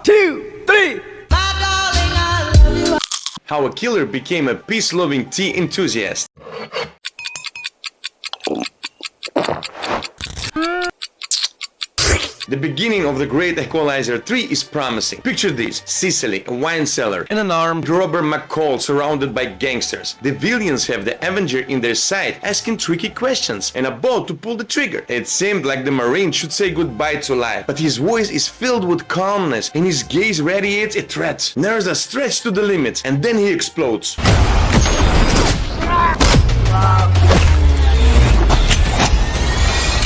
2, 3. How a killer became a peace-loving tea enthusiast. The beginning of the great Equalizer 3 is promising. Picture this: Sicily, a wine cellar, and an armed Robert McCall surrounded by gangsters. The villains have the Avenger in their sight, asking tricky questions, and about to pull the trigger. It seemed like the Marine should say goodbye to life, but his voice is filled with calmness, and his gaze radiates a threat. Nerves are stretched to the limit, and then he explodes.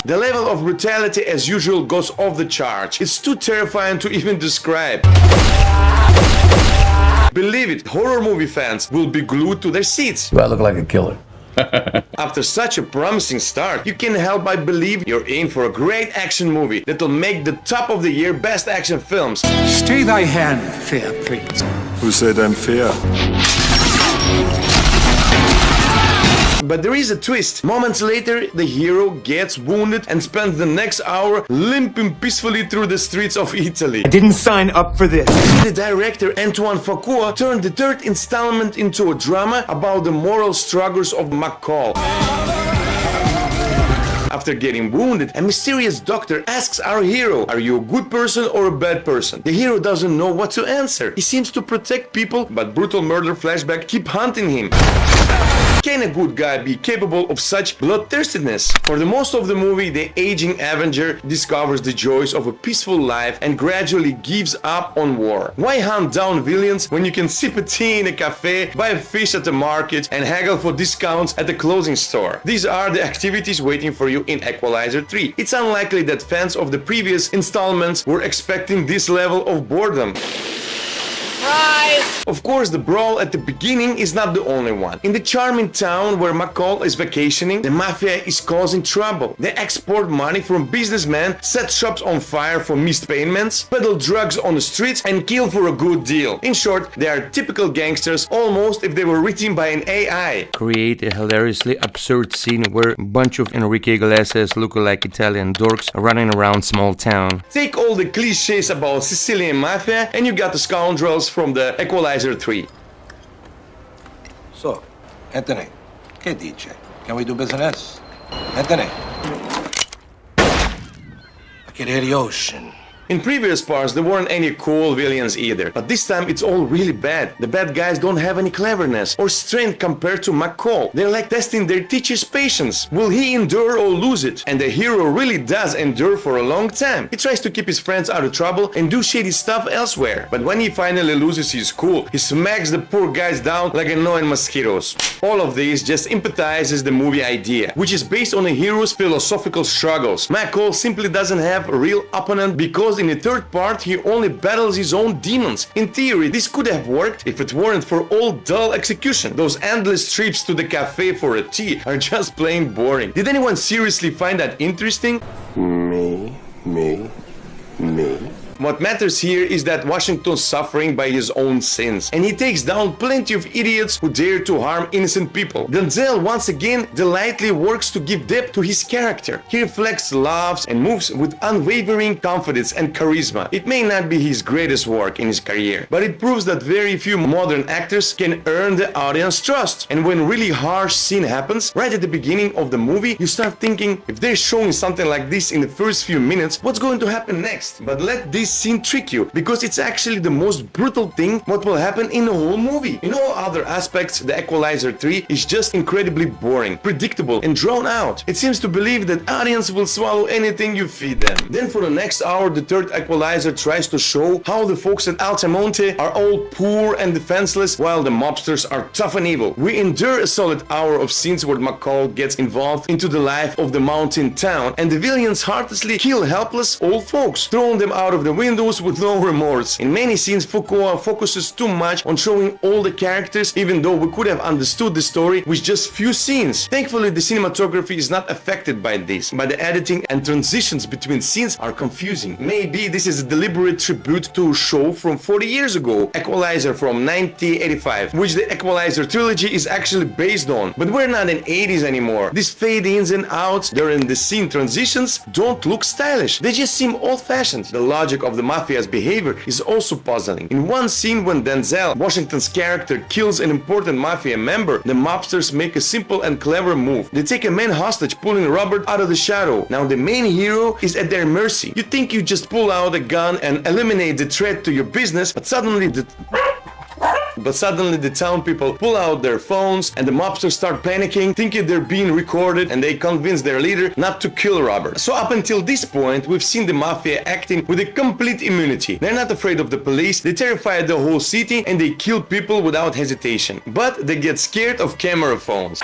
The level of brutality as usual goes off the charts. It's too terrifying to even describe. Believe it, horror movie fans will be glued to their seats. Do I look like a killer? After such a promising start, you can't help but believe you're in for a great action movie that'll make the top of the year best action films. Stay thy hand, fair prince. Who said I'm fair? But there is a twist. Moments later, the hero gets wounded and spends the next hour limping peacefully through the streets of Italy. I didn't sign up for this. The director Antoine Fuqua turned the third installment into a drama about the moral struggles of McCall. After getting wounded, a mysterious doctor asks our hero, "Are you a good person or a bad person?" The hero doesn't know what to answer. He seems to protect people, but brutal murder flashbacks keep haunting him. Can a good guy be capable of such bloodthirstiness? For the most of the movie, the aging Avenger discovers the joys of a peaceful life and gradually gives up on war. Why hunt down villains when you can sip a tea in a cafe, buy a fish at the market, and haggle for discounts at the clothing store? These are the activities waiting for you in Equalizer 3. It's unlikely that fans of the previous installments were expecting this level of boredom. Of course, the brawl at the beginning is not the only one. In the charming town where McCall is vacationing, the mafia is causing trouble. They export money from businessmen, set shops on fire for missed payments, peddle drugs on the streets, and kill for a good deal. In short, they are typical gangsters, almost if they were written by an AI. Create a hilariously absurd scene where a bunch of Enrique Iglesias look-alike Italian dorks are running around small town. Take all the cliches about Sicilian mafia and you got the scoundrels from the Equalizer 3. So, Anthony, che dice? Can we do business? Anthony? I can hear the ocean. In previous parts, there weren't any cool villains either, but this time it's all really bad. The bad guys don't have any cleverness or strength compared to McCall. They're like testing their teacher's patience. Will he endure or lose it? And the hero really does endure for a long time. He tries to keep his friends out of trouble and do shady stuff elsewhere. But when he finally loses his cool, he smacks the poor guys down like annoying mosquitoes. All of this just empathizes the movie idea, which is based on the hero's philosophical struggles. McCall simply doesn't have a real opponent because in the third part he only battles his own demons. In theory, this could have worked if it weren't for all dull execution. Those endless trips to the cafe for a tea are just plain boring. Did anyone seriously find that interesting? Me. What matters here is that Washington's suffering by his own sins, and he takes down plenty of idiots who dare to harm innocent people. Denzel once again delightfully works to give depth to his character. He reflects, laughs, and moves with unwavering confidence and charisma. It may not be his greatest work in his career, but it proves that very few modern actors can earn the audience trust. And when really harsh scene happens, right at the beginning of the movie, you start thinking, if they're showing something like this in the first few minutes, what's going to happen next? But let this scene trick you, because it's actually the most brutal thing what will happen in the whole movie. In all other aspects, the Equalizer 3 is just incredibly boring, predictable, and drawn out. It seems to believe that audience will swallow anything you feed them. Then for the next hour, the third Equalizer tries to show how the folks at Altamonte are all poor and defenseless, while the mobsters are tough and evil. We endure a solid hour of scenes where McCall gets involved into the life of the mountain town, and the villains heartlessly kill helpless old folks, throwing them out of the windows with no remorse. In many scenes, Fuqua focuses too much on showing all the characters, even though we could have understood the story with just few scenes. Thankfully, the cinematography is not affected by this, but the editing and transitions between scenes are confusing. Maybe this is a deliberate tribute to a show from 40 years ago, Equalizer from 1985, which the Equalizer trilogy is actually based on. But we're not in 80s anymore. These fade-ins and outs during the scene transitions don't look stylish. They just seem old-fashioned. The logic logic of the mafia's behavior is also puzzling. In one scene when Denzel Washington's character kills an important mafia member, the mobsters make a simple and clever move. They take a man hostage, pulling Robert out of the shadow. Now the main hero is at their mercy. You think you just pull out a gun and eliminate the threat to your business, but suddenly the town people pull out their phones and the mobsters start panicking, thinking they're being recorded, and they convince their leader not to kill Robert. So up until this point, we've seen the mafia acting with a complete immunity. They're not afraid of the police, they terrify the whole city, and they kill people without hesitation. But they get scared of camera phones.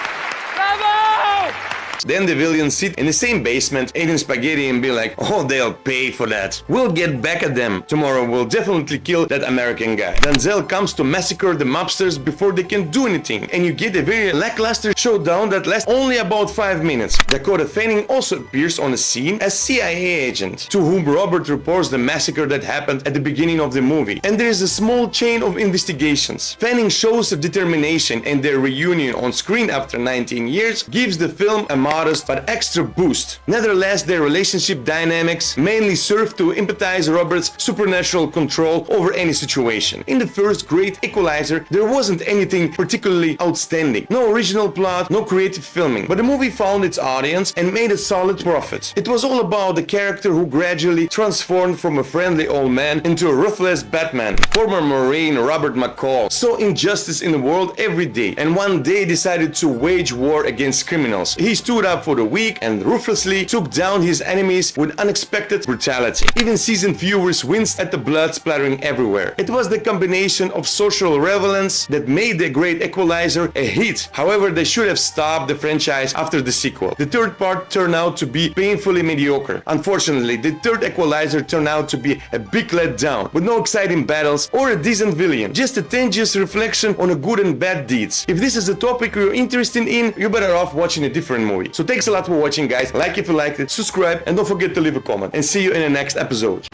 Then the villains sit in the same basement, eating spaghetti and be like, oh, they'll pay for that. We'll get back at them. Tomorrow we'll definitely kill that American guy. Denzel comes to massacre the mobsters before they can do anything. And you get a very lackluster showdown that lasts only about 5 minutes. Dakota Fanning also appears on the scene as CIA agent, to whom Robert reports the massacre that happened at the beginning of the movie. And there is a small chain of investigations. Fanning shows her determination, and their reunion on screen after 19 years gives the film a modest but extra boost. Nevertheless, their relationship dynamics mainly serve to empathize Robert's supernatural control over any situation. In the first great Equalizer, there wasn't anything particularly outstanding. No original plot, no creative filming, but the movie found its audience and made a solid profit. It was all about the character who gradually transformed from a friendly old man into a ruthless Batman. Former Marine Robert McCall saw injustice in the world every day, and one day decided to wage war against criminals. He stood up for the weak and ruthlessly took down his enemies with unexpected brutality. Even seasoned viewers winced at the blood splattering everywhere. It was the combination of social relevance that made the great Equalizer a hit. However, they should have stopped the franchise after the sequel. The third part turned out to be painfully mediocre. Unfortunately, the third Equalizer turned out to be a big letdown, with no exciting battles or a decent villain, just a tedious reflection on a good and bad deeds. If this is a topic you're interested in, you're better off watching a different movie. So thanks a lot for watching, guys. Like if you liked it, subscribe, and don't forget to leave a comment. And see you in the next episode.